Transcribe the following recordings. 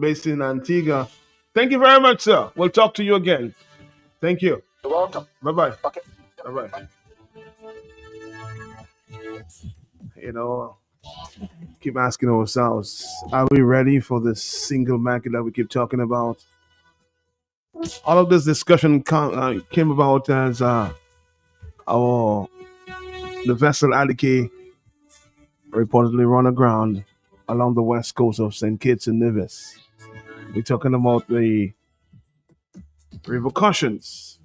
based in Antigua. Thank you very much, sir. We'll talk to you again. Thank you. You're welcome. Bye bye. Okay. Bye bye. You know, keep asking ourselves, are we ready for this single market that we keep talking about? All of this discussion came about as our the vessel Aliki reportedly run aground along the west coast of St. Kitts and Nevis. We're talking about the repercussions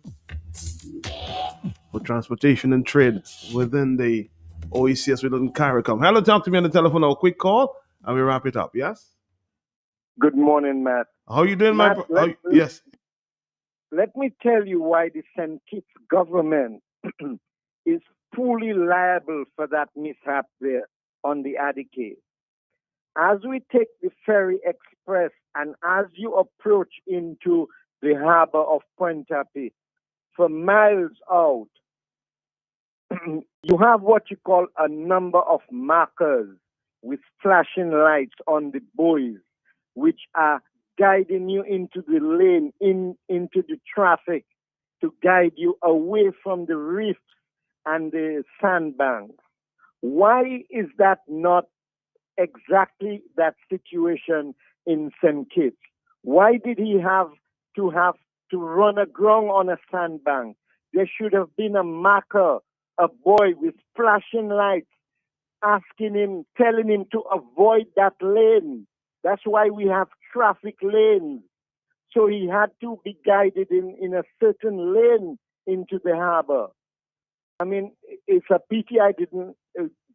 for transportation and trade within the OECS within Caricom. Hello, talk to me on the telephone. A quick call, and we wrap it up. Yes. Good morning, Matt. How you doing, my Matt, bro? Yes. let me tell you why the St. Kitts government is fully liable for that mishap there on the Adike. As we take the ferry express and as you approach into the harbor of Pointe-à-Pitre, for miles out, you have what you call a number of markers with flashing lights on the buoys, which are guiding you into the lane, into the traffic, to guide you away from the reefs and the sandbanks. Why is that not exactly that situation in St. Kitts? Why did he have to run aground on a sandbank? There should have been a marker, a boy with flashing lights, asking him, telling him to avoid that lane. That's why we have traffic lanes. So he had to be guided in a certain lane into the harbor. I mean, it's a pity I didn't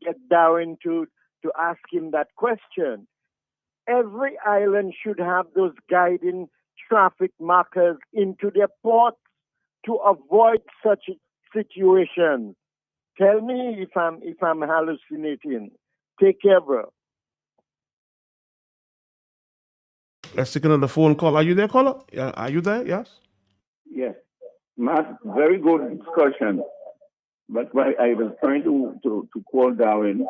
get Darwin to ask him that question. Every island should have those guiding traffic markers into their ports to avoid such situations. Tell me if I'm hallucinating. Take care, bro. Let's take another phone call. Are you there, caller? Yeah. Are you there? Yes. Yes. Matt, very good discussion. But I was trying to call Darwin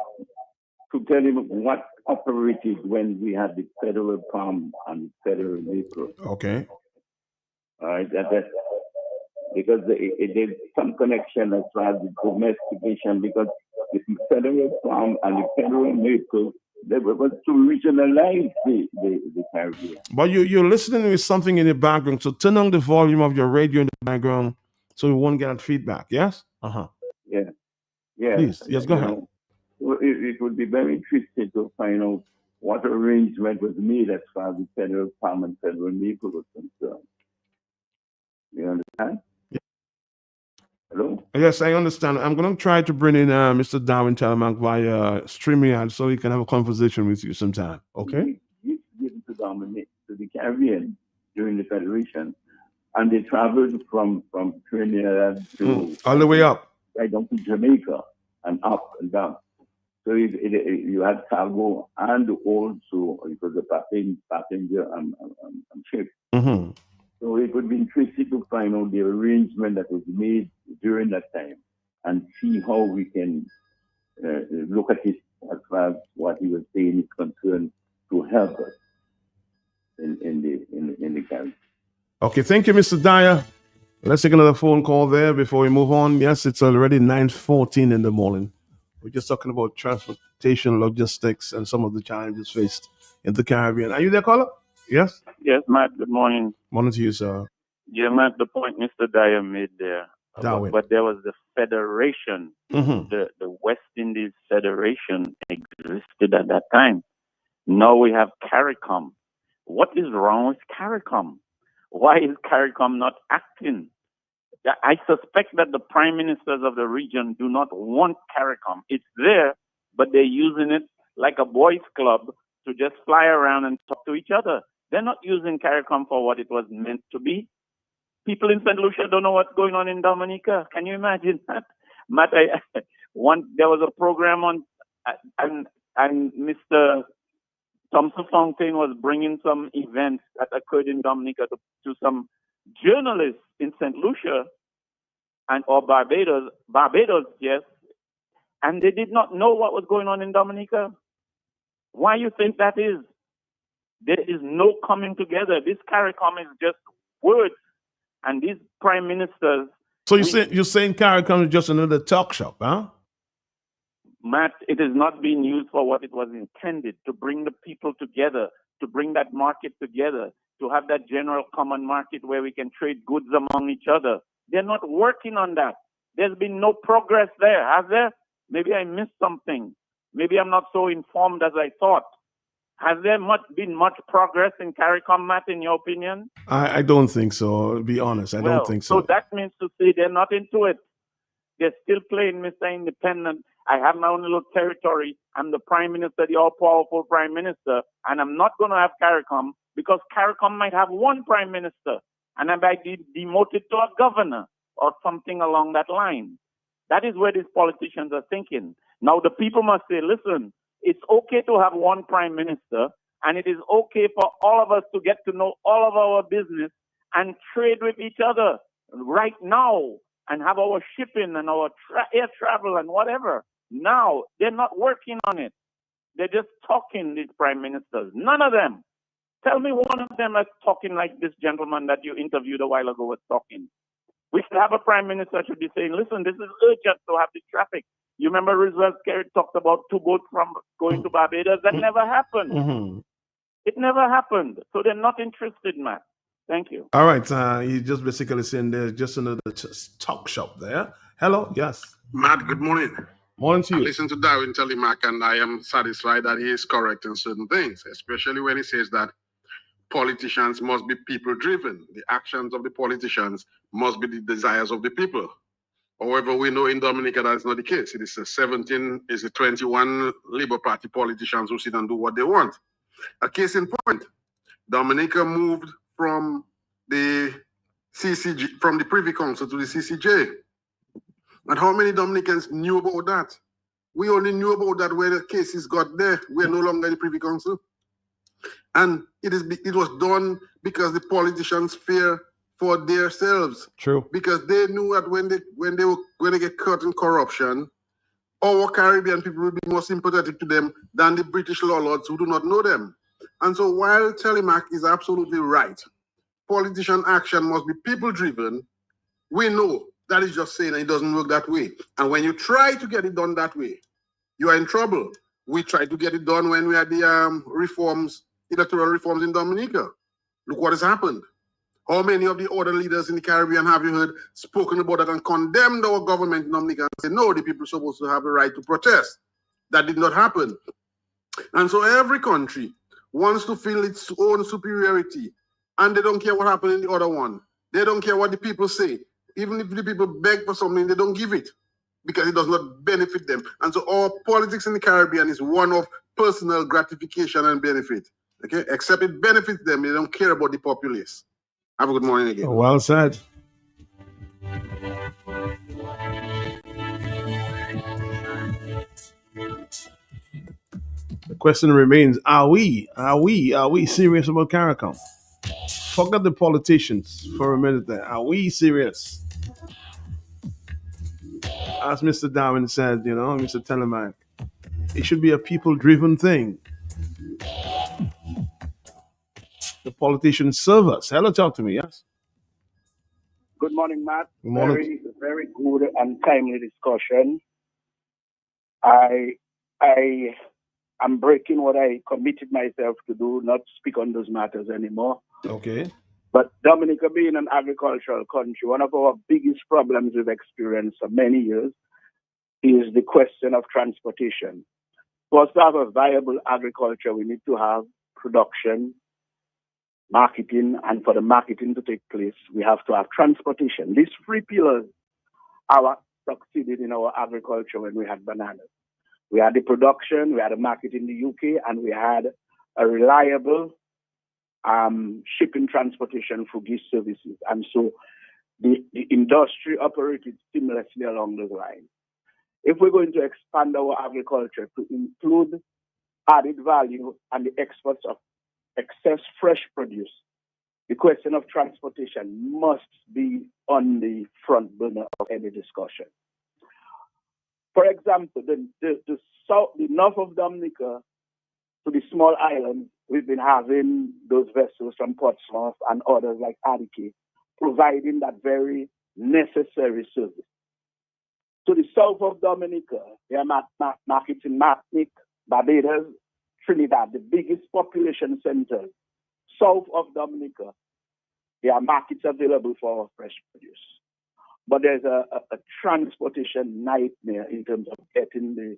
to tell him what operated when we had the federal palm and federal vehicle. Okay. All right. Because there's some connection as far as the domestication, because the federal palm and the federal vehicle, they were to regionalize the Caribbean. But you're listening with something in the background, so turn on the volume of your radio in the background so you won't get feedback. Yes. Yeah. Yeah. Please. Yes. Go ahead. It would be very interesting to find out what arrangement was made as far as the federal farm and federal vehicle was concerned. You understand? Yeah. Hello? Yes, I understand. I'm going to try to bring in Mr. Darwin Telemark via StreamYard so he can have a conversation with you sometime. Okay? He's given to the Caribbean during the Federation, and they traveled from Trinidad to all the way up, right down to Jamaica and up and down. So you had cargo and also it was a passenger and ship. Mm-hmm. So it would be interesting to find out the arrangement that was made during that time and see how we can look at it as far as what he was saying is concerned to help us in the Caribbean. Okay, thank you, Mr. Dyer. Let's take another phone call there before we move on. Yes, it's already 9:14 in the morning. We're just talking about transportation, logistics, and some of the challenges faced in the Caribbean. Are you there, caller? Yes? Yes, Matt, good morning. Morning to you, sir. Yeah, Matt, the point Mr. Dyer made there. But there was the Federation. Mm-hmm. The West Indies Federation existed at that time. Now we have Caricom. What is wrong with Caricom? Why is Caricom not acting? I suspect that the prime ministers of the region do not want Caricom. It's there, but they're using it like a boys' club to just fly around and talk to each other. They're not using Caricom for what it was meant to be. People in St. Lucia don't know what's going on in Dominica. Can you imagine that? Matt, there was a program on, and Mr. Thompson Fountain was bringing some events that occurred in Dominica to some journalists in St. Lucia or Barbados, yes, and they did not know what was going on in Dominica. Why you think that is? There is no coming together. This Caricom is just words. And these prime ministers. So you're saying Caricom is just another talk shop, huh? Matt, it is not being used for what it was intended, to bring the people together, to bring that market together, to have that general common market where we can trade goods among each other. They're not working on that. There's been no progress there, has there? Maybe I missed something. Maybe I'm not so informed as I thought. Has there been much progress in Caricom, Matt, in your opinion? I don't think so, to be honest. I don't think so. So that means to say they're not into it. They're still playing Mr. Independent. I have my own little territory. I'm the prime minister, the all-powerful prime minister, and I'm not going to have Caricom because Caricom might have one prime minister, and I might be demoted to a governor or something along that line. That is where these politicians are thinking. Now, the people must say, listen, it's okay to have one prime minister, and it is okay for all of us to get to know all of our business and trade with each other right now and have our shipping and our air travel and whatever. Now, they're not working on it. They're just talking, these prime ministers. None of them. Tell me one of them that's talking like this gentleman that you interviewed a while ago was talking. We should have a prime minister should be saying, listen, this is urgent to have this traffic. You remember Roosevelt talked about 2 boats from going to Barbados? That never happened. Mm-hmm. It never happened. So they're not interested, Matt. Thank you. All right. He's just basically saying there's just another talk shop there. Hello. Yes. Matt, good morning. Morning to I you. listened to Darwin Telemac, and I am satisfied that he is correct in certain things, especially when he says that politicians must be people-driven. The actions of the politicians must be the desires of the people. However, we know in Dominica that is not the case. It is the 21 Labour Party politicians who sit and do what they want. A case in point, Dominica moved from the CCG, from the Privy Council to the CCJ. And how many Dominicans knew about that? We only knew about that when the cases got there. We're no longer in the Privy Council. And it was done because the politicians fear for themselves. True. Because they knew that when they get caught in corruption, our Caribbean people will be more sympathetic to them than the British lords who do not know them. And so while Telemac is absolutely right, politician action must be people-driven, we know that is just saying it doesn't work that way. And when you try to get it done that way, you are in trouble. We tried to get it done when we had the electoral reforms in Dominica. Look what has happened. How many of the other leaders in the Caribbean have you heard spoken about that and condemned our government in Dominica and said, no, the people are supposed to have a right to protest? That did not happen. And so every country wants to feel its own superiority, and they don't care what happened in the other one. They don't care what the people say. Even if the people beg for something, they don't give it because it does not benefit them. And so our politics in the Caribbean is one of personal gratification and benefit. Okay, except it benefits them, they don't care about the populace. Have a good morning again. Well said. The question remains: Are we serious about Caricom? Forget the politicians for a minute. There, are we serious? As Mr. Darwin said, Mr. Telemac, it should be a people-driven thing. The politicians serve us. Hello, talk to me. Yes. Good morning, Matt. Good morning. Very good and timely discussion. I am breaking what I committed myself to do, not speak on those matters anymore. Okay. But Dominica being an agricultural country, one of our biggest problems we've experienced for many years is the question of transportation. For us to have a viable agriculture, we need to have production, marketing, and for the marketing to take place, we have to have transportation. These 3 pillars are succeeded in our agriculture when we had bananas. We had the production, we had the market in the UK, and we had a reliable shipping transportation for these services. And so the industry operated seamlessly along those lines. If we're going to expand our agriculture to include added value and the exports of excess fresh produce, the question of transportation must be on the front burner of any discussion. For example, the north of Dominica to the small islands, we've been having those vessels from Portsmouth and others like Adike, providing that very necessary service. To the south of Dominica, they are markets in Martinique, Barbados, Trinidad, the biggest population centers. South of Dominica, there are markets available for fresh produce. But there's a transportation nightmare in terms of getting the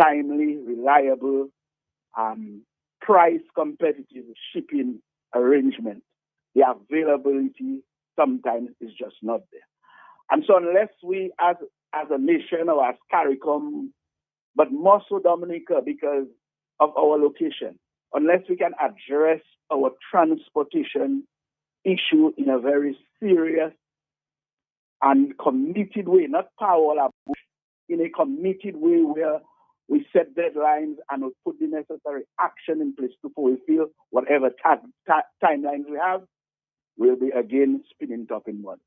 timely, reliable, price competitive shipping arrangement. The availability sometimes is just not there. And so unless we as a nation or as Caricom, but more so Dominica because of our location, unless we can address our transportation issue in a very serious and committed way, not power, in a committed way where we set deadlines and we put the necessary action in place to fulfill whatever timelines we have, we'll be again spinning top in mud.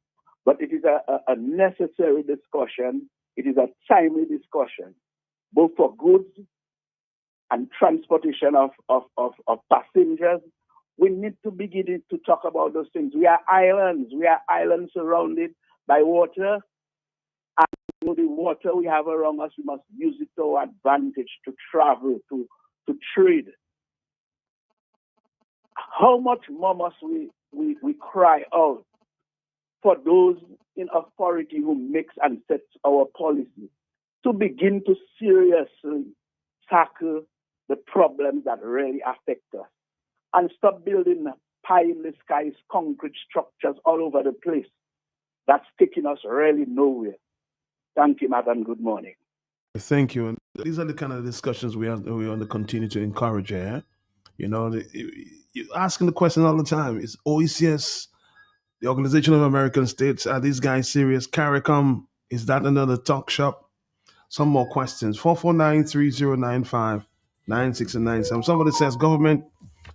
But it is a necessary discussion. It is a timely discussion, both for goods and transportation of passengers. We need to begin to talk about those things. We are islands. We are islands surrounded by water. And the water we have around us, we must use it to our advantage to travel, to trade. How much more must we cry out for those in authority who makes and sets our policy to begin to seriously tackle the problems that really affect us and stop building pie in the skies concrete structures all over the place that's taking us really nowhere. Thank you, madam. Good morning. Thank you. And these are the kind of discussions we want to continue to encourage here. You know, you're asking the question all the time. Is OECS, the Organization of American States, are these guys serious? Caricom, is that another talk shop? Some more questions. 449-3095-96 and 97. Somebody says government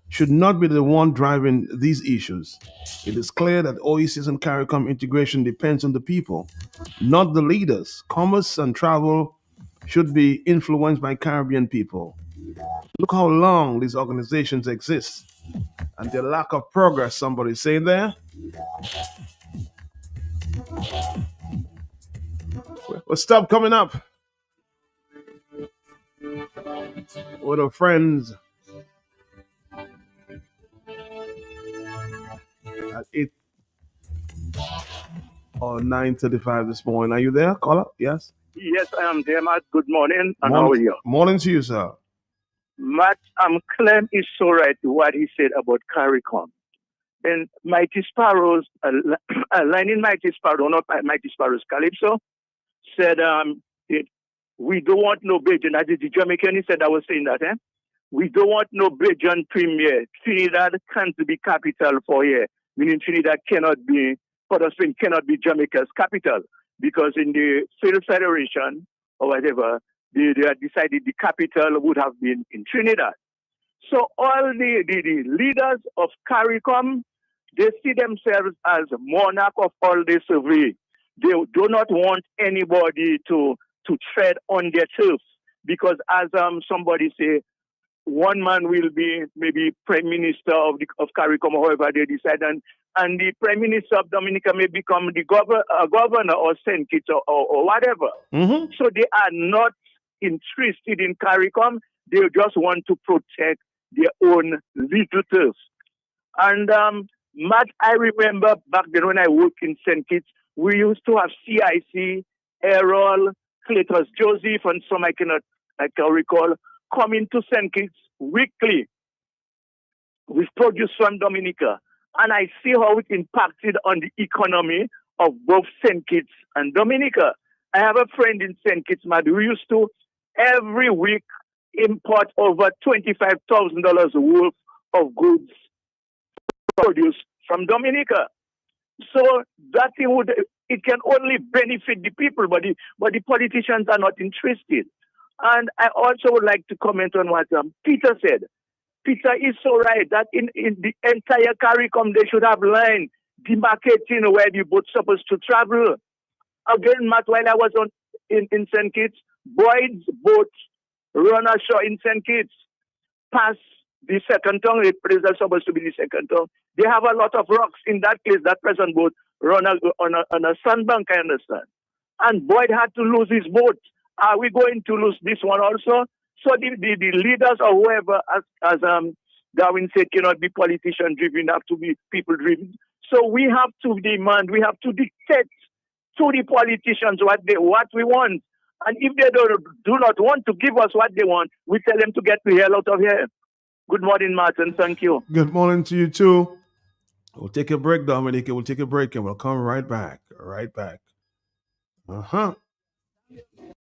should not be the one driving these issues. It is clear that OECS and CARICOM integration depends on the people, not the leaders. Commerce and travel should be influenced by Caribbean people. Look how long these organizations exist and the lack of progress, somebody's saying there. Well, stop coming up with our friends at 8 or 9:35 this morning. Are you there, caller? Yes? Yes, I am there, Matt. Good morning, and how are you? Morning to you, sir. Matt, Clem is so right to what he said about CARICOM. And Mighty Sparrows, aligning Mighty Sparrow, not Mighty Sparrows Calypso, said, we don't want no Bajan. That is the Jamaican, he said, I was saying that, We don't want no Bajan premier. Trinidad can't be capital for here, meaning Trinidad cannot be, Port of Spain cannot be Jamaica's capital, because in the Field Federation or whatever, they had decided the capital would have been in Trinidad. So all the leaders of CARICOM, they see themselves as monarch of all the survey. They do not want anybody to tread on their turf, because as somebody say, one man will be maybe prime minister of CARICOM, however they decide, and the prime minister of Dominica may become the governor or St. Kitts or whatever. Mm-hmm. So they are not interested in CARICOM. They just want to protect their own little turf. And Matt, I remember back then when I worked in St. Kitts, we used to have CIC, Errol, Cletus Joseph, and some I can recall, coming to St. Kitts weekly with produce from Dominica. And I see how it impacted on the economy of both St. Kitts and Dominica. I have a friend in St. Kitts, Matt, who used to every week import over $25,000 worth of goods produced from Dominica. So that thing it can only benefit the people, but the politicians are not interested. And I also would like to comment on what Peter said. Peter is so right that in the entire CARICOM they should have line demarcating where the boat's supposed to travel. Again, Matt, while I was in St. Kitts, Boyd's boat run ashore in St. Kitts. past the second tongue, the place that's supposed to be the second tongue, they have a lot of rocks in that place. That person boat run on a sandbank, I understand. And Boyd had to lose his boat. Are we going to lose this one also? So the leaders or whoever, as Darwin said, cannot be politician driven, have to be people driven. So we have to demand, we have to dictate to the politicians what we want. And if they do not want to give us what they want, we tell them to get the hell out of here. Good morning, Martin. Thank you. Good morning to you too. We'll take a break, Dominic. We'll take a break and we'll come right back. Right back. Uh-huh.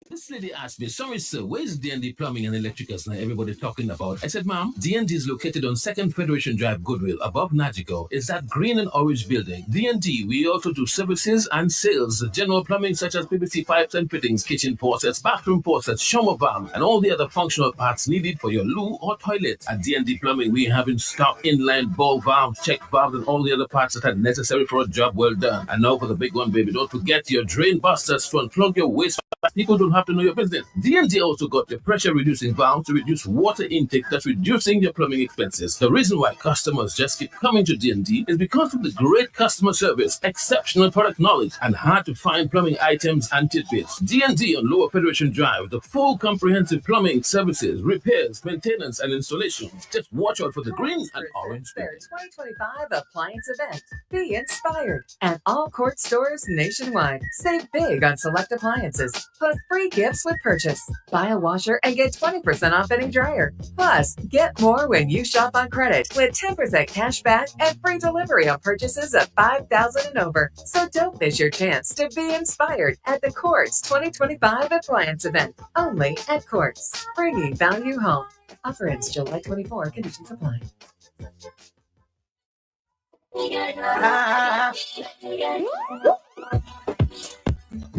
This lady asked me, sorry sir, where's D&D Plumbing and Electricals now everybody talking about? I said, ma'am, D&D is located on 2nd Federation Drive, Goodwill, above Nagico. It's that green and orange building. D&D, we also do services and sales, general plumbing such as PVC pipes and fittings, kitchen faucets, bathroom faucets, shower valves, and all the other functional parts needed for your loo or toilet. At D&D Plumbing, we have in stock inline ball valves, check valves, and all the other parts that are necessary for a job well done. And now for the big one, baby, don't forget your drain busters to unplug your waste. People don't have to know your business. D&D also got your pressure reducing valve to reduce water intake, that's reducing your plumbing expenses. The reason why customers just keep coming to D&D is because of the great customer service, exceptional product knowledge, and hard to find plumbing items and tidbits. D&D on Lower Federation Drive, the full comprehensive plumbing services, repairs, maintenance, and installation. Just watch out for the green and orange their 2025 appliance event. Be inspired at all Court stores nationwide. Save big on select appliances, plus free gifts with purchase. Buy a washer and get 20% off any dryer. Plus, get more when you shop on credit with 10% cash back and free delivery on purchases of $5,000 and over. So don't miss your chance to be inspired at the Courts 2025 appliance event. Only at Courts, bringing value home. Offer ends July 24. Conditions apply.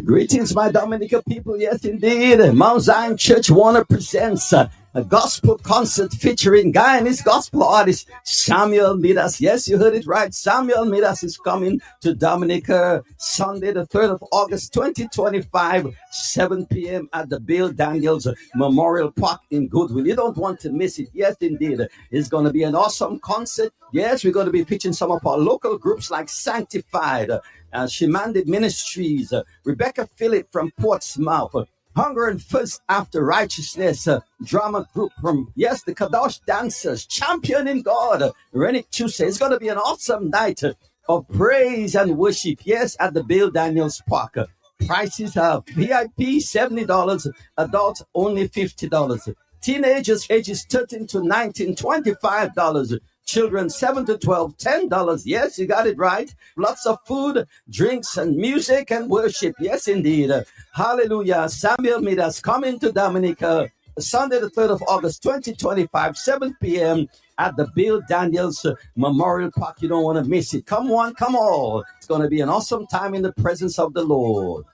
Greetings, my Dominica people. Yes, indeed. Mount Zion Church Warner presents a gospel concert featuring Guyanese gospel artist Samuel Midas. Yes, you heard it right. Samuel Midas is coming to Dominica Sunday, the 3rd of August, 2025, 7 p.m. at the Bill Daniels Memorial Park in Goodwill. You don't want to miss it. Yes, indeed. It's going to be an awesome concert. Yes, we're going to be featuring some of our local groups like Sanctified, Shimandi Ministries, Rebecca Phillip from Portsmouth, Hunger and Thirst After Righteousness, drama group from, yes, the Kadosh Dancers, Champion in God, Renick Tuesday. It's going to be an awesome night of praise and worship, yes, at the Bill Daniels Park. Prices are VIP $70, adults only $50. Teenagers ages 13 to 19, $25. Children 7 to 12, $10. Yes, you got it right. Lots of food, drinks, and music and worship. Yes, indeed. Hallelujah. Samuel Midas coming to Dominica Sunday, the 3rd of August, 2025, 7 p.m. at the Bill Daniels Memorial Park. You don't want to miss it. Come on, come all. It's going to be an awesome time in the presence of the Lord.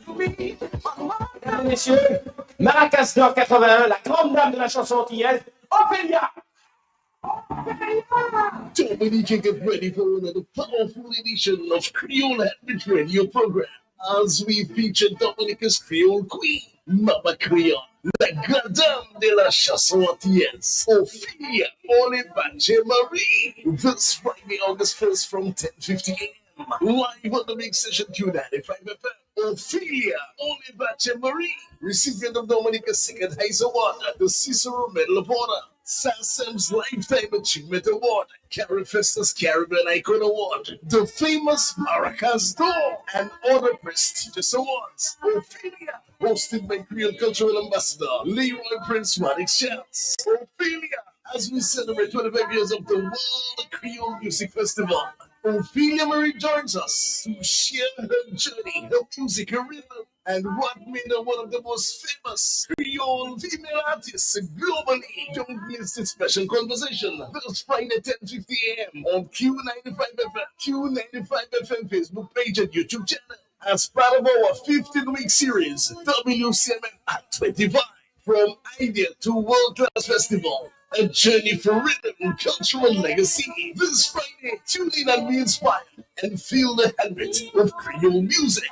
Mesdames et messieurs, Maracas Nord 81, la grande dame de la chanson antillaise, Ophélia! Dominique, get ready for another powerful edition of Creole Heritage Radio program as we feature Dominica's Creole Queen, Mama Creole, la Gadam de la chanson antillaise, Ophélia, Olibache Marie, this Friday, August 1st from 10:50 a.m. live on the big session Q95 FM. Ophélia, Olibache Marie, recipient of Dominica's second highest award, the Cicero Medal of Honor, SASEM's Lifetime Achievement Award, Carifesta's Caribbean Icon Award, the famous Maracas Door, and other prestigious awards. Ophélia, hosted by Creole Cultural Ambassador Leroy Prince Maddox Chance. Ophélia, as we celebrate 25 years of the World Creole Music Festival. Ophélia Marie joins us to share her journey, her music, her rhythm, and what made her one of the most famous Creole female artists globally. Don't miss this special conversation this Friday 10:50 a.m. on Q95 FM, Q95 FM Facebook page and YouTube channel as part of our 15-week series, WCMM at 25, from idea to world-class festival. A journey for rhythm, culture, and legacy. This Friday, tune in and be inspired and feel the heartbeat of Creole music.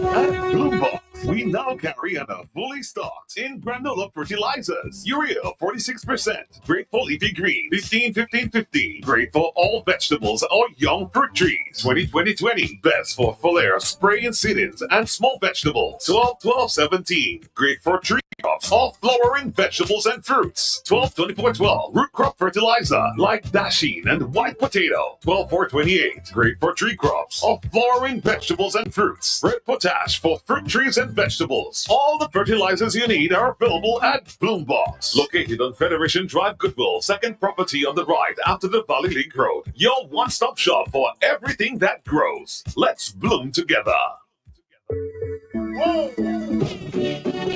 At Bloomberg, we now carry and are fully stocked in granola fertilizers. Urea 46%, great for leafy green, 15-15-15, great for all vegetables or young fruit trees. 20-20-20, best for foliar spray and seedings and small vegetables. 12-12-17, great for tree crops, all flowering vegetables and fruits. 12-24-12, root crop fertilizer like dasheen and white potato. 12-4-28, great for tree crops, all flowering vegetables and fruits. Red potash for fruit trees and vegetables. All the fertilizers you need are available at Bloombox, located on Federation Drive, Goodwill, second property on the right after the Valley Link Road. Your one-stop shop for everything that grows. Let's bloom together.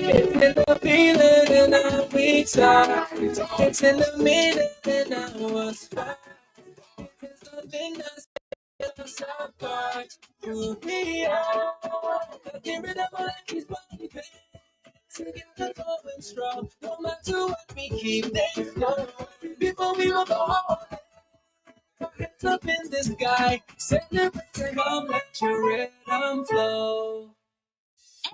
It's in the feeling and now we talk. It's in the meaning and now what's fine. It's nothing that's us apart. Who we are. Get rid of all that keeps bumping. Together going strong. No matter what we keep things going. Before we will go home. Hands up in the sky. Celebrate, come let your rhythm flow.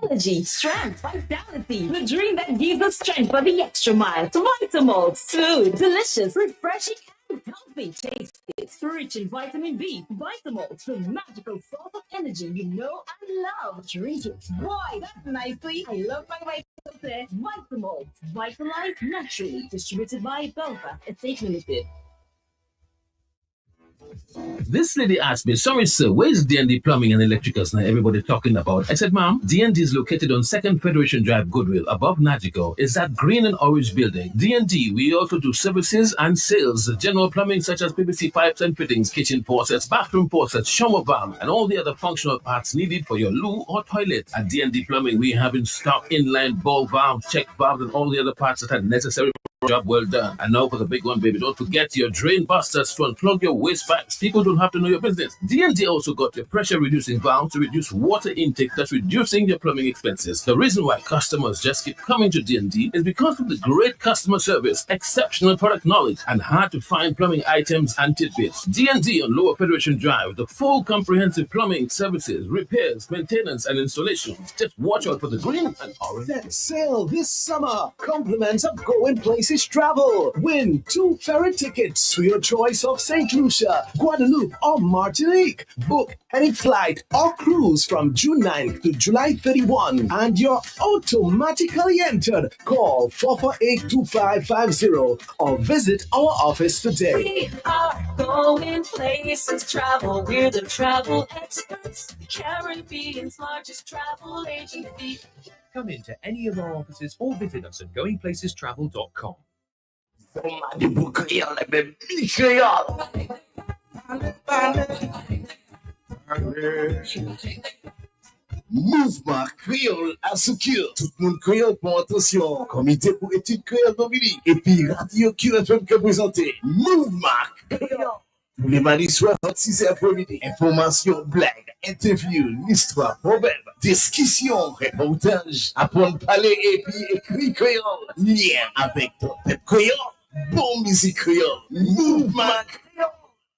Energy, strength, vitality. The dream that gives us strength for the extra mile. Vitamalt, food, delicious, refreshing, and healthy. Taste it. Rich in vitamin B. Vitamalt, the magical source of energy you know and love. Drink it. Boy, that's nicely. I love my vitamalt there. Vitamalt, vitalized naturally. Distributed by Belva, Estate Limited. This lady asked me, sorry sir, where's D&D Plumbing and Electricals now everybody talking about? I said, ma'am, D&D is located on 2nd Federation Drive, Goodwill, above Nagico. It's that green and orange building. D&D, we also do services and sales, general plumbing such as PVC pipes and fittings, kitchen faucets, bathroom faucets, shower valve, and all the other functional parts needed for your loo or toilet. At D&D Plumbing, we have in stock inline ball valves, check valves, and all the other parts that are necessary. Job well done. And now for the big one, baby. Don't forget your drain busters to unplug your waste pipes. People don't have to know your business. D&D also got your pressure reducing valve to reduce water intake, thus reducing your plumbing expenses. The reason why customers just keep coming to D&D is because of the great customer service, exceptional product knowledge, and hard to find plumbing items and tidbits. D&D on Lower Federation Drive, the full comprehensive plumbing services, repairs, maintenance, and installations. Just watch out for the green and orange. That sale this summer. Compliments of Going Places Travel. Win 2 ferry tickets to your choice of St. Lucia, Guadeloupe, or Martinique. Book any flight or cruise from June 9th to July 31 and you're automatically entered. Call 448-2550 or visit our office today. We are Going Places Travel. We're the travel experts. Caribbean's largest travel agency. Come into any of our offices or visit us at goingplacestravel.com. Format de bou créole, ben mi créole. Mouvement créole à Soukir. Tout le monde créole pour attention. Comité pour études créole Dominique. Et puis Radio QFM qui a présenté Mouvement créole. Tous les mardis soirs, 6 après-midi. Information, blagues, interview, l'histoire, problème, discussion, reportage, apprendre à parler et puis écrit créole. Lien avec ton peuple créole. Bon musique créole. Mouvement créole.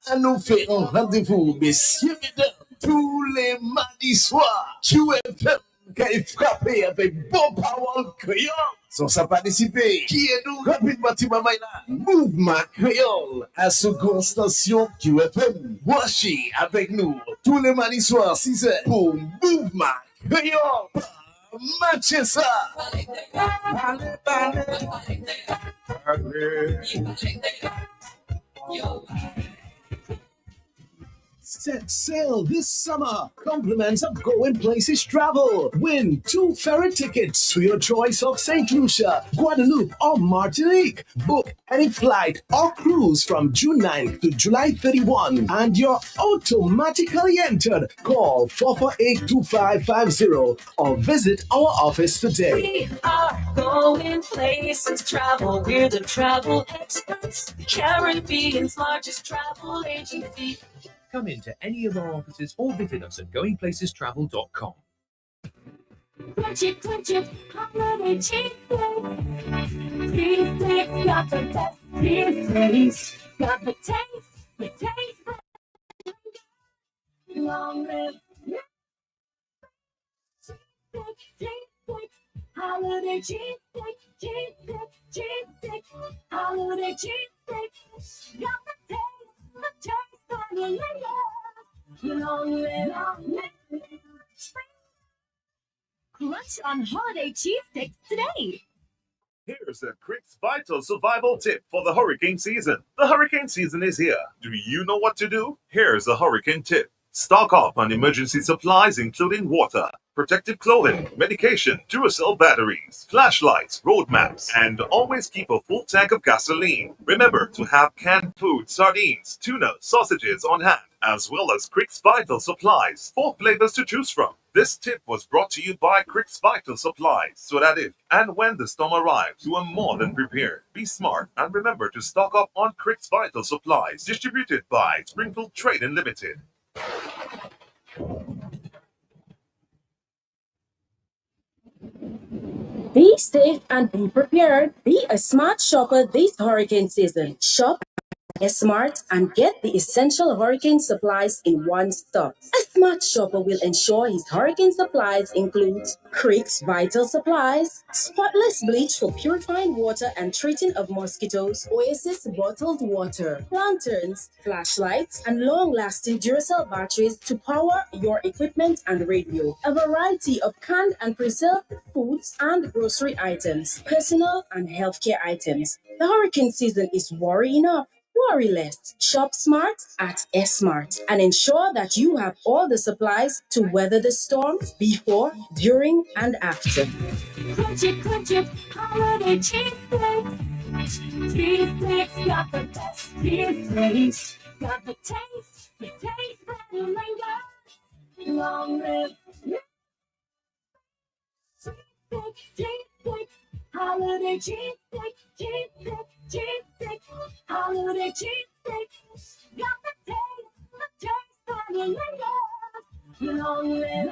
À nous faire un rendez-vous, messieurs, mesdames, tous les mardis soirs. QFM qui est frappé avec bon power créole. Sans ça participer, qui est nous? Rapidement, Timamaïla. Mouvement créole à ce grand station QFM. Voici avec nous tous les mardis soirs, 6h pour Mouvement créole. Matchez ça. Set sail this summer. Compliments of Going Places Travel. Win 2 ferry tickets to your choice of St. Lucia, Guadeloupe, or Martinique. Book any flight or cruise from June 9th to July 31, and you're automatically entered. Call 448-2550 or visit our office today. We are Going Places Travel. We're the travel experts. Caribbean's largest travel agency. Come into any of our offices or visit us at goingplacestravel.com. Quench it, holiday cheap day. Got the best taste. Got the taste. Long live holiday cheap day. Holiday cheap day. Got the taste. Crunch on holiday cheesesteaks today. Here's a Crick's Vital Survival Tip for the hurricane season. The hurricane season is here. Do you know what to do? Here's a hurricane tip. Stock up on emergency supplies including water, protective clothing, medication, Duracell batteries, flashlights, road maps, and always keep a full tank of gasoline. Remember to have canned food, sardines, tuna, sausages on hand, as well as Crick's Vital Supplies, 4 flavors to choose from. This tip was brought to you by Crick's Vital Supplies, so that if and when the storm arrives, you are more than prepared. Be smart and remember to stock up on Crick's Vital Supplies, distributed by Springfield Trading Limited. Be safe and be prepared. Be a smart shopper this hurricane season. Shop smart and get the essential hurricane supplies in one stop. A smart shopper will ensure his hurricane supplies includes Crick's Vital Supplies, spotless bleach for purifying water and treating of mosquitoes, Oasis bottled water, lanterns, flashlights, and long-lasting Duracell batteries to power your equipment and radio. A variety of canned and preserved foods and grocery items, personal and healthcare items. The hurricane season is worry enough. Worry less. Shop smart at S-Mart and ensure that you have all the supplies to weather the storm before, during, and after. Crunch it, holiday cheesesteaks. Cheesesteaks got the best taste. Got the taste that will linger. Long live cheesesteaks. Holiday cheesesteaks. Holiday cheesesteaks. Got the taste that will linger. Long live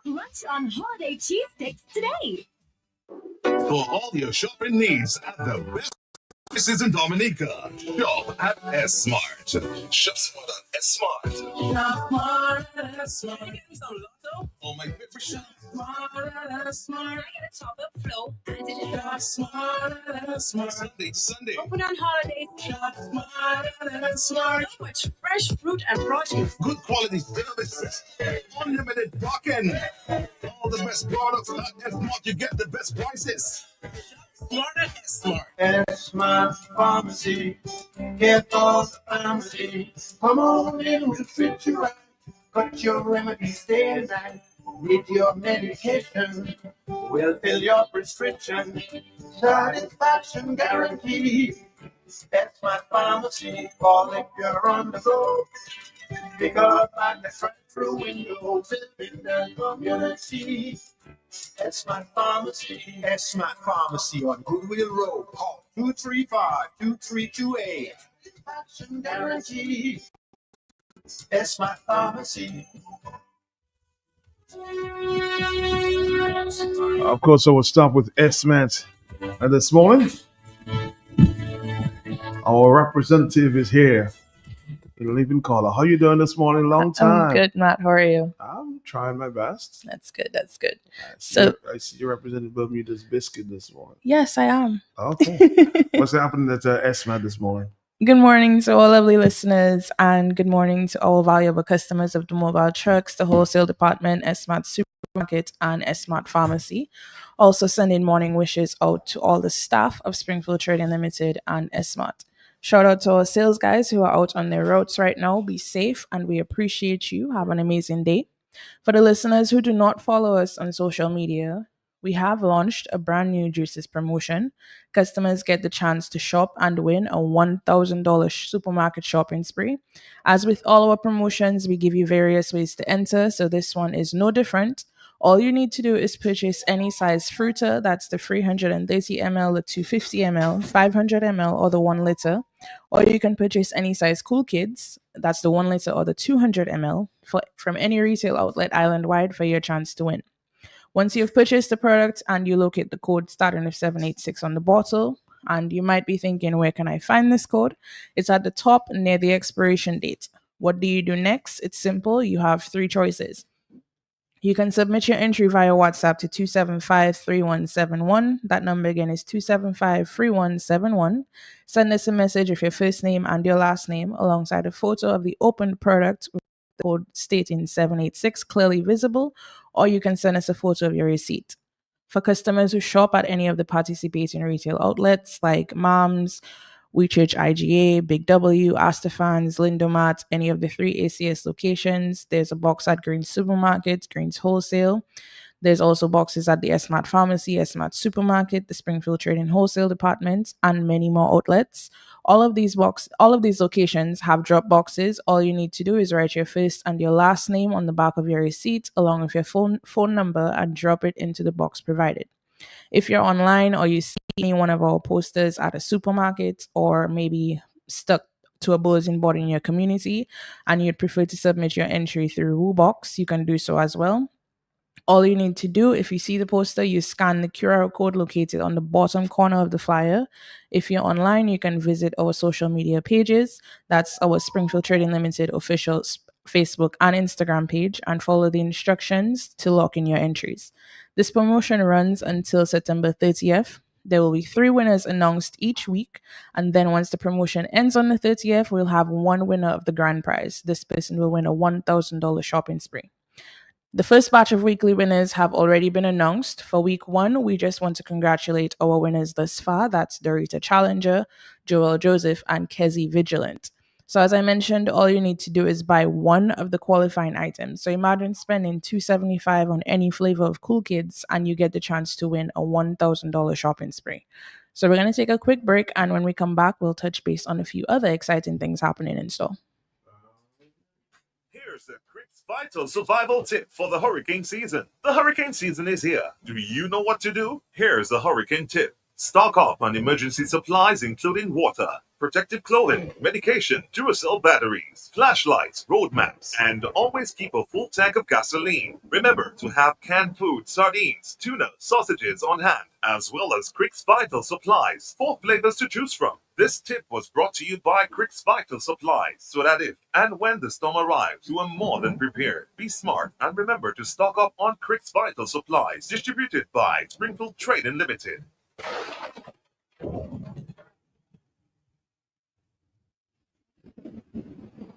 Crunch on holiday cheesesteaks today. For all your shopping needs at the best prices in Dominica, shop at S-Mart. Shop smart at S-Mart. Shop smart at S-Mart. Give me some Lotto. Oh, my favorite shop. Smart at S-Mart. I get a top-up flow. And did it Shop smart at S-Mart. Sunday. Open on holidays. Shop smart at S-Mart. So much fresh fruit and produce. Good quality services. Unlimited parking. All the best products at S-Mart. You get the best prices. Smart at S-Mart. S-Mart Pharmacy. Care for the family. Come on in, we'll fit you right. Got your remedy, stay right. Need your medication, we'll fill your prescription. Satisfaction guarantee. That's my pharmacy. Call if you're on the go. Pick up like a drive-through window within the community. That's my pharmacy. That's my pharmacy on Goodwill Road. Call 235-2328. Satisfaction guarantee. That's my pharmacy. Of course, I will start with S-Mat. This morning, our representative is here. You'll even call her. How you doing this morning? Long time. I'm good, Matt. How are you? I'm trying my best. That's good. That's good. I see you representing Bermuda's Biscuit this morning. Yes, I am. Okay. What's happening at S-Mat this morning? Good morning to all lovely listeners, and good morning to all valuable customers of the mobile trucks, the wholesale department, S-Mart Supermarket, and S-Mart Pharmacy. Also sending morning wishes out to all the staff of Springfield Trading Limited and S-Mart. Shout out to our sales guys who are out on their roads right now. Be safe, and we appreciate you. Have an amazing day. For the listeners who do not follow us on social media, we have launched a brand new juices promotion. Customers get the chance to shop and win a $1,000 supermarket shopping spree. As with all our promotions, we give you various ways to enter, so this one is no different. All you need to do is purchase any size Fruita, that's the 330 ml, the 250 ml, 500 ml, or the 1 liter. Or you can purchase any size Cool Kids, that's the 1 liter or the 200 ml, from any retail outlet island-wide for your chance to win. Once you've purchased the product and you locate the code starting with 786 on the bottle, and you might be thinking, where can I find this code? It's at the top near the expiration date. What do you do next? It's simple. You have 3 choices. You can submit your entry via WhatsApp to 275-3171. That number again is 275-3171. Send us a message with your first name and your last name alongside a photo of the opened product with the code stating 786 clearly visible, or you can send us a photo of your receipt. For customers who shop at any of the participating retail outlets like Mom's, We Church IGA, Big W, Astafans, Lindomat, any of the 3 ACS locations. There's a box at Green's Supermarket, Green's Wholesale. There's also boxes at the S-Mart Pharmacy, S-Mart Supermarket, the Springfield Trading Wholesale Department, and many more outlets. All of these locations have drop boxes. All you need to do is write your first and your last name on the back of your receipt along with your phone number and drop it into the box provided. If you're online or you see any one of our posters at a supermarket or maybe stuck to a bulletin board in your community and you'd prefer to submit your entry through WooBox, you can do so as well. All you need to do, if you see the poster, you scan the QR code located on the bottom corner of the flyer. If you're online, you can visit our social media pages. That's our Springfield Trading Limited official Facebook and Instagram page, and follow the instructions to lock in your entries. This promotion runs until September 30th. There will be 3 winners announced each week, and then once the promotion ends on the 30th, we'll have 1 winner of the grand prize. This person will win a $1,000 shopping spree. The first batch of weekly winners have already been announced. For week 1, we just want to congratulate our winners thus far. That's Dorita Challenger, Joel Joseph, and Kezi Vigilant. So as I mentioned, all you need to do is buy 1 of the qualifying items. So imagine spending $275 on any flavor of Cool Kids and you get the chance to win a $1,000 shopping spree. So we're going to take a quick break, and when we come back, we'll touch base on a few other exciting things happening in store. Here's the Crick's Vital Survival Tip for the hurricane season. The hurricane season is here. Do you know what to do? Here's the hurricane tip. Stock up on emergency supplies including water, protective clothing, medication, Duracell batteries, flashlights, road maps, and always keep a full tank of gasoline. Remember to have canned food, sardines, tuna, sausages on hand, as well as Crick's Vital Supplies. 4 flavors to choose from. This tip was brought to you by Crick's Vital Supplies, so that if and when the storm arrives, you are more than prepared. Be smart and remember to stock up on Crick's Vital Supplies, distributed by Springfield Trading Limited.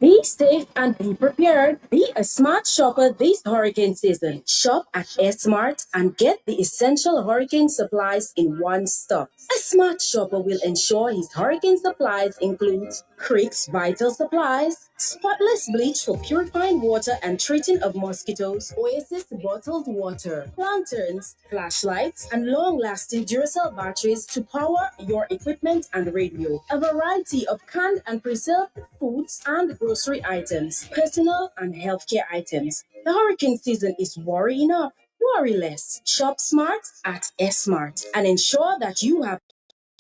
Be safe and be prepared. Be a smart shopper this hurricane season. Shop at S-Mart and get the essential hurricane supplies in one stop. A smart shopper will ensure his hurricane supplies includes Creek's Vital Supplies, spotless bleach for purifying water and treating of mosquitoes, Oasis bottled water, lanterns, flashlights, and long-lasting Duracell batteries to power your equipment and radio. A variety of canned and preserved foods and grocery items, personal and healthcare items. The hurricane season is worry enough. Worry less. Shop smart at S-Mart and ensure that you have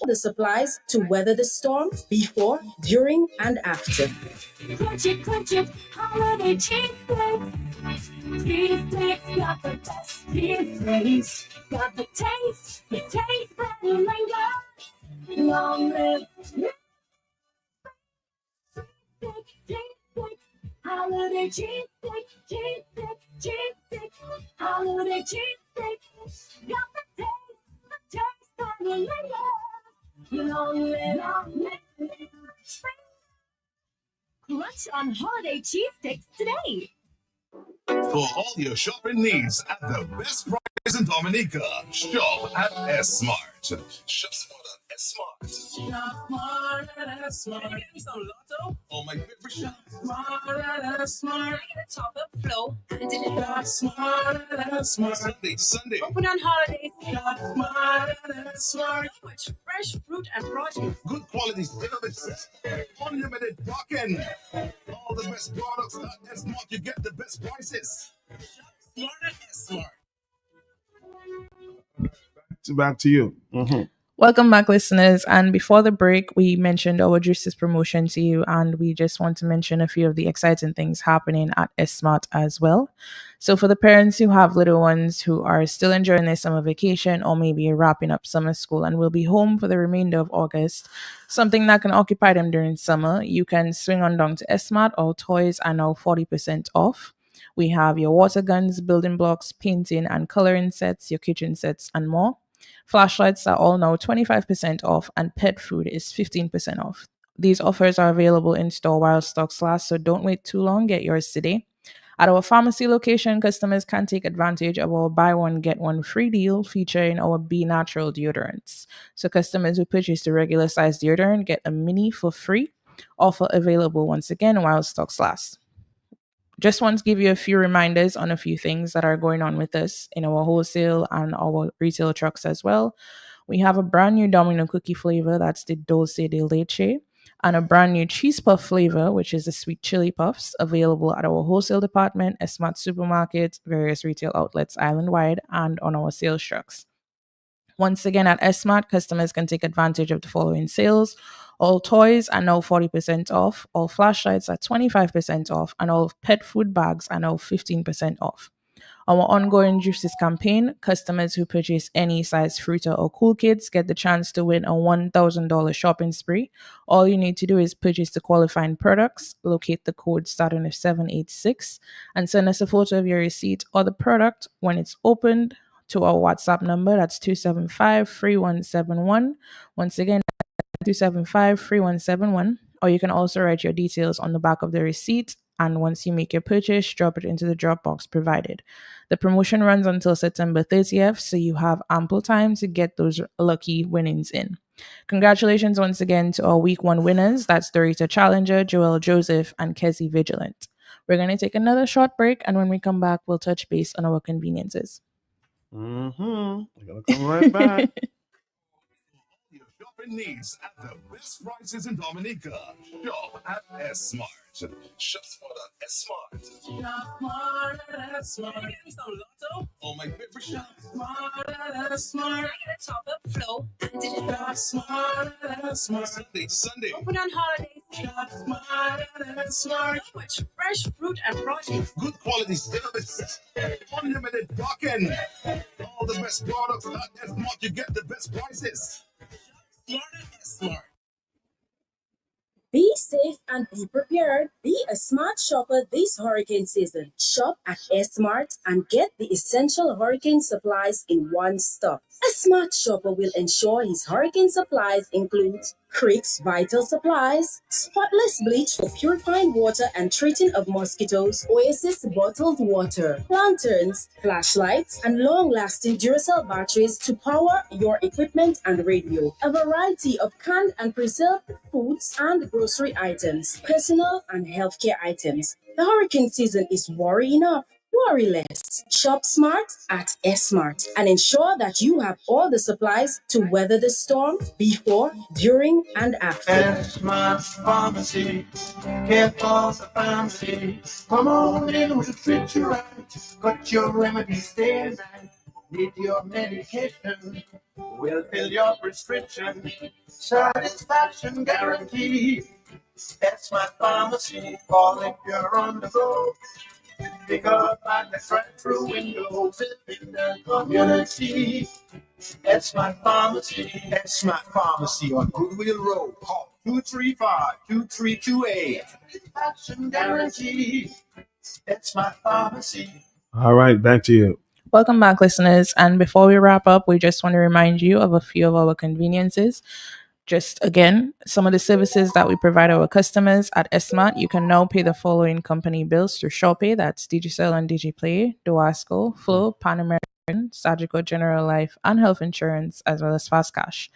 the supplies to weather the storm before, during, and after. Crunch it, holiday cheesecake. Cheesecake got the best cheesecakes. Got the taste that you linger. Long live cheesecake. Holiday cheesecake, cheesecake. Holiday cheesecake. Got the taste that you linger. Long live. Crunch on holiday cheesesteaks today. For all your shopping needs at the best price in Dominica, shop at S-Mart. Shop smart at S-Mart. Shop smart at S-Mart. Give me some lotto. Oh, my favorite shop. Smart at S-Smart. Get a top up flow. Shop smart at S-Mart. Sunday. Open on holidays. Shop smart at S-Mart. So much fresh fruit and produce. Good quality service. Unlimited parking. All the best products at S-Mart. You get the best prices. Smart at S-Mart. Back to you. Welcome back, listeners. And before the break, we mentioned our juices promotion to you, and we just want to mention a few of the exciting things happening at S-Mart as well. So for the parents who have little ones who are still enjoying their summer vacation or maybe wrapping up summer school and will be home for the remainder of August, something that can occupy them during summer, you can swing on down to S-Mart. All toys are now 40% off. We have your water guns, building blocks, painting and coloring sets, your kitchen sets, and more. Flashlights are all now 25% off, and pet food is 15% off. These offers are available in store while stocks last, so don't wait too long. Get yours today. At our pharmacy location, customers can take advantage of our buy one, get one free deal featuring our Be Natural deodorants. So customers who purchase the regular size deodorant get a mini for free. Offer available once again while stocks last. Just want to give you a few reminders on a few things that are going on with us in our wholesale and our retail trucks as well. We have a brand new Domino cookie flavor, that's the Dulce de Leche, and a brand new cheese puff flavor, which is the sweet chili puffs, available at our wholesale department, S-Mart supermarkets, various retail outlets island-wide, and on our sales trucks. Once again, at S-Mart, customers can take advantage of the following sales. All toys are now 40% off, all flashlights are 25% off, and all pet food bags are now 15% off. Our ongoing juices campaign, customers who purchase any size Fruita or Cool Kids get the chance to win a $1,000 shopping spree. All you need to do is purchase the qualifying products, locate the code starting with 786, and send us a photo of your receipt or the product when it's opened to our WhatsApp number. That's 275-3171. Once again, 275-3171. Or you can also write your details on the back of the receipt, and once you make your purchase, drop it into the drop box provided. The promotion runs until September 30th, so you have ample time to get those lucky winnings in. Congratulations once again to our week one winners. That's Dorita Challenger, Joel Joseph, and Kezi Vigilant. We're going to take another short break, and when we come back, we'll touch base on our conveniences. We're gonna come right back. Your shopping needs at the best prices in Dominica. Shop at S-Mart. Shop smart at S-Mart. Shop smart at S-Mart. Give me some lotto. Oh, my favorite shop. Smart at S-Smart. Get a top up flow. Shop smart at S-Mart. Sunday. Open on holidays. Shop smart at S-Mart. So much fresh fruit and produce. Good quality service. Unlimited parking. All the best products at S-Mart. You get the best prices. Smart at S-Mart. Be safe and be prepared. Be a smart shopper this hurricane season. Shop at S-Mart and get the essential hurricane supplies in one stop. A smart shopper will ensure his hurricane supplies include Creek's Vital Supplies, spotless bleach for purifying water and treating of mosquitoes, Oasis bottled water, lanterns, flashlights, and long-lasting Duracell batteries to power your equipment and radio, a variety of canned and preserved foods and grocery items, personal and healthcare items. The hurricane season is worry enough. Worry less. Shop smart at S-Mart and ensure that you have all the supplies to weather the storm before, during, and after. S-Mart Pharmacy, care for the family. Come on in, we'll treat you right. Got your remedies there, man. Need your medication, we'll fill your prescription. Satisfaction guaranteed. S-Mart Pharmacy, call if you're on the go. Pick up at the drive-through windows in the community. S-Mart Pharmacy. S-Mart Pharmacy on Goodwill Road. Call 235-2328. Action guarantee. S-Mart Pharmacy. All right, back to you. Welcome back, listeners. And before we wrap up, we just want to remind you of a few of our conveniences. Just again, some of the services that we provide our customers at S-Mart. You can now pay the following company bills through ShorePay. That's Digicel and DigiPlay, Duasco, Flow, Pan American, Sagicor General Life, and Health Insurance, as well as Fast Cash.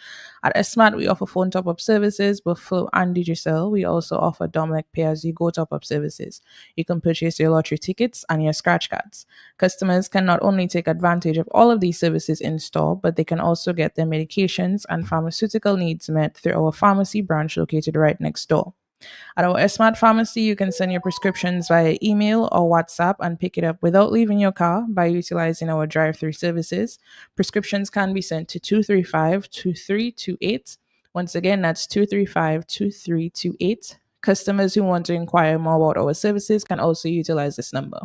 At S-Mart, we offer phone top-up services, both Flow and Digicel. We also offer Domlec Pay-As-You-Go top-up services. You can purchase your lottery tickets and your scratch cards. Customers can not only take advantage of all of these services in store, but they can also get their medications and pharmaceutical needs met through our pharmacy branch located right next door. At our S-Mart Pharmacy, you can send your prescriptions via email or WhatsApp and pick it up without leaving your car by utilizing our drive-through services. Prescriptions can be sent to 235-2328. Once again, that's 235-2328. Customers who want to inquire more about our services can also utilize this number.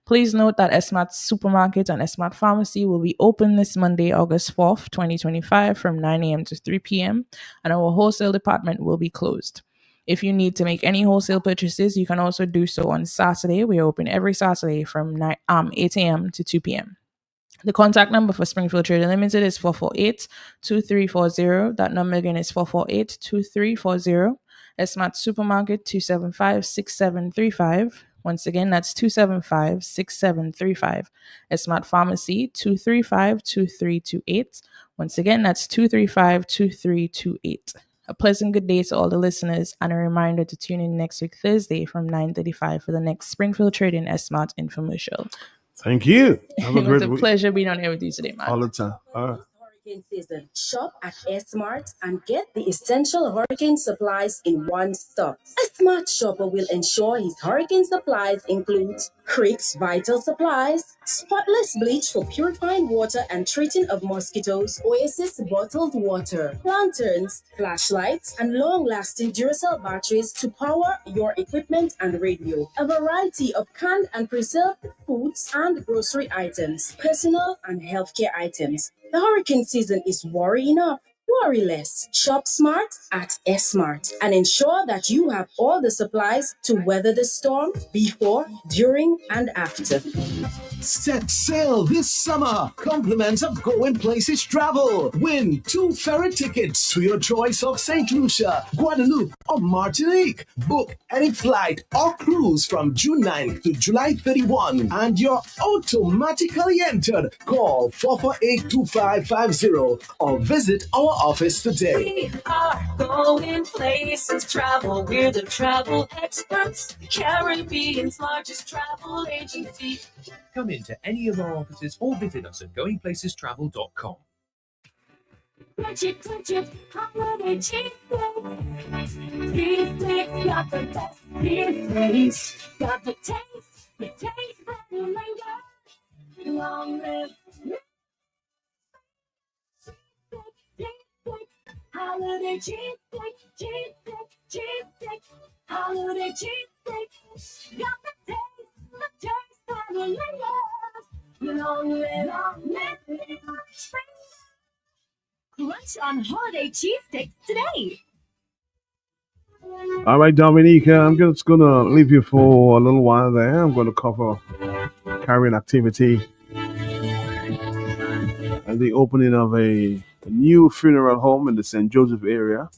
Please note that S-Mart Supermarket and S-Mart Pharmacy will be open this Monday, August 4th, 2025 from 9 a.m. to 3 p.m. and our wholesale department will be closed. If you need to make any wholesale purchases, you can also do so on Saturday. We are open every Saturday from 8 a.m. to 2 p.m. The contact number for Springfield Trading Limited is 448-2340. That number again is 448-2340. S-Mart Supermarket 275-6735. Once again, that's 275-6735. S-Mart Pharmacy 235-2328. Once again, that's 235-2328. A pleasant good day to all the listeners, and a reminder to tune in next week Thursday from 9:35 for the next Springfield Trading S-Mart infomercial. Thank you. It was a pleasure being on here with you today, man. All the time. All right. Hurricane season. Shop at S-Mart and get the essential hurricane supplies in one stop. A smart shopper will ensure his hurricane supplies include Creek's Vital Supplies, spotless bleach for purifying water and treating of mosquitoes, Oasis bottled water, lanterns, flashlights, and long-lasting Duracell batteries to power your equipment and radio, a variety of canned and preserved foods and grocery items, personal and healthcare items. The hurricane season is worry enough. Worry less. Shop smart at S-Mart and ensure that you have all the supplies to weather the storm before, during, and after. Set sail this summer. Compliments of Going Places Travel. Win 2 ferry tickets to your choice of St. Lucia, Guadeloupe, or Martinique. Book any flight or cruise from June 9th to July 31 and you're automatically entered. Call 448-2550 or visit our office today. We are Going Places Travel. We're the travel experts, Caribbean's largest travel agency. Come into any of our offices or visit us at goingplacestravel.com. Clutch it, holiday cheesecake. Cheesecake, got the best cheesecake. Got the taste that will linger. Long live holiday cheesecake, holiday cheesecake. Got the taste that will linger. Long live spring. Crunch on holiday cheesesteaks today. All right, Dominique, I'm just gonna leave you for a little while there. I'm gonna cover carrying activity and the opening of a new funeral home in the St. Joseph area,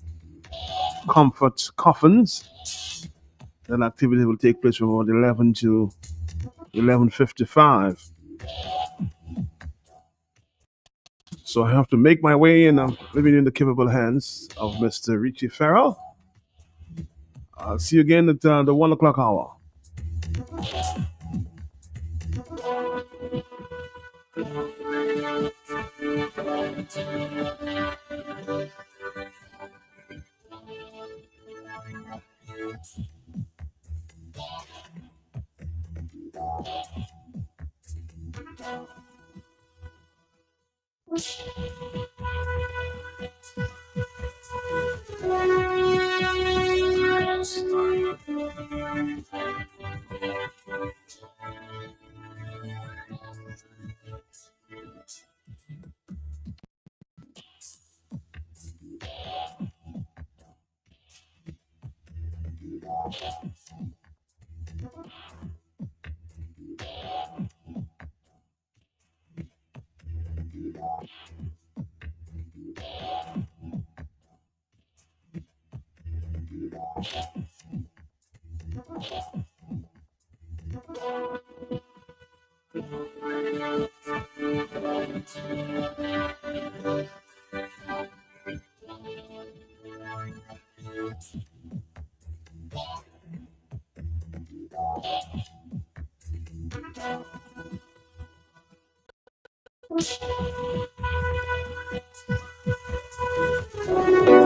Comfort Coffins. That activity will take place from about 11 to 11:55. So I have to make my way, and I'm leaving in the capable hands of Mr. Richie Farrell. I'll see you again at the 1 o'clock hour.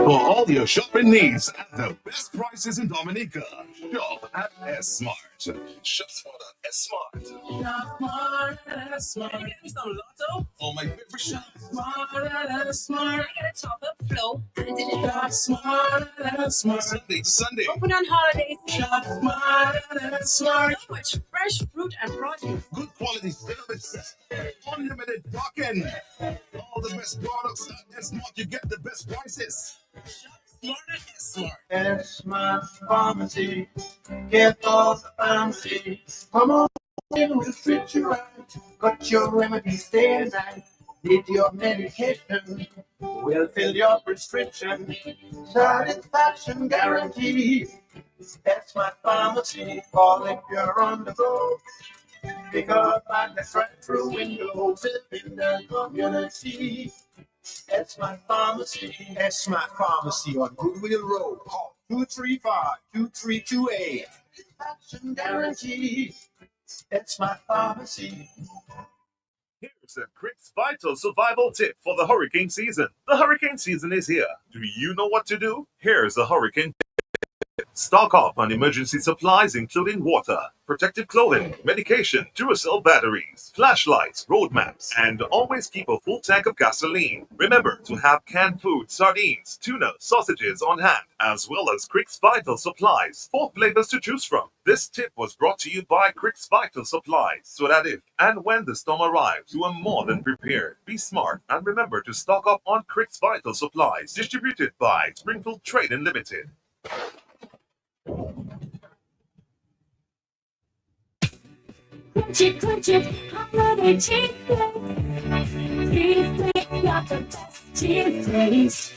For all your shopping needs at the best prices in Dominica, shop at S Smart. Shop smart at S Smart. Shop smart at S Smart. Can you get me some lotto? Oh, my favorite shop. Smart at S Smart. Get a top up flow. And then shop smart at S Smart. Sunday to Sunday. Open on holidays. Shop smart at S Smart. So much fresh fruit and produce. Good quality service. Unlimited parking. All the best products at S Smart. You get the best prices. Smart at S Smart. S Smart Pharmacy. Get all the pharmacy. Come on in, we'll treat you right. Got your remedies day and night. Need your medication. We'll fill your prescription. Satisfaction guaranteed. S Smart Pharmacy. Call if you're on the go. Pick up at the drive-through window. In the community. S Smart Pharmacy. S Smart Pharmacy on Goodwill Road. Call 235-2328. Action guarantee. S Smart Pharmacy. Here's a quick vital survival tip for the hurricane season. The hurricane season is here. Do you know what to do? Here's a hurricane tip. Stock up on emergency supplies including water, protective clothing, medication, Duracell batteries, flashlights, road maps, and always keep a full tank of gasoline. Remember to have canned food, sardines, tuna, sausages on hand, as well as Crick's Vital Supplies, 4 flavors to choose from. This tip was brought to you by Crick's Vital Supplies, so that if and when the storm arrives, you are more than prepared. Be smart and remember to stock up on Crick's Vital Supplies, distributed by Springfield Trading Limited. Crunch it, holiday cheese. Cheese, got the best cheese.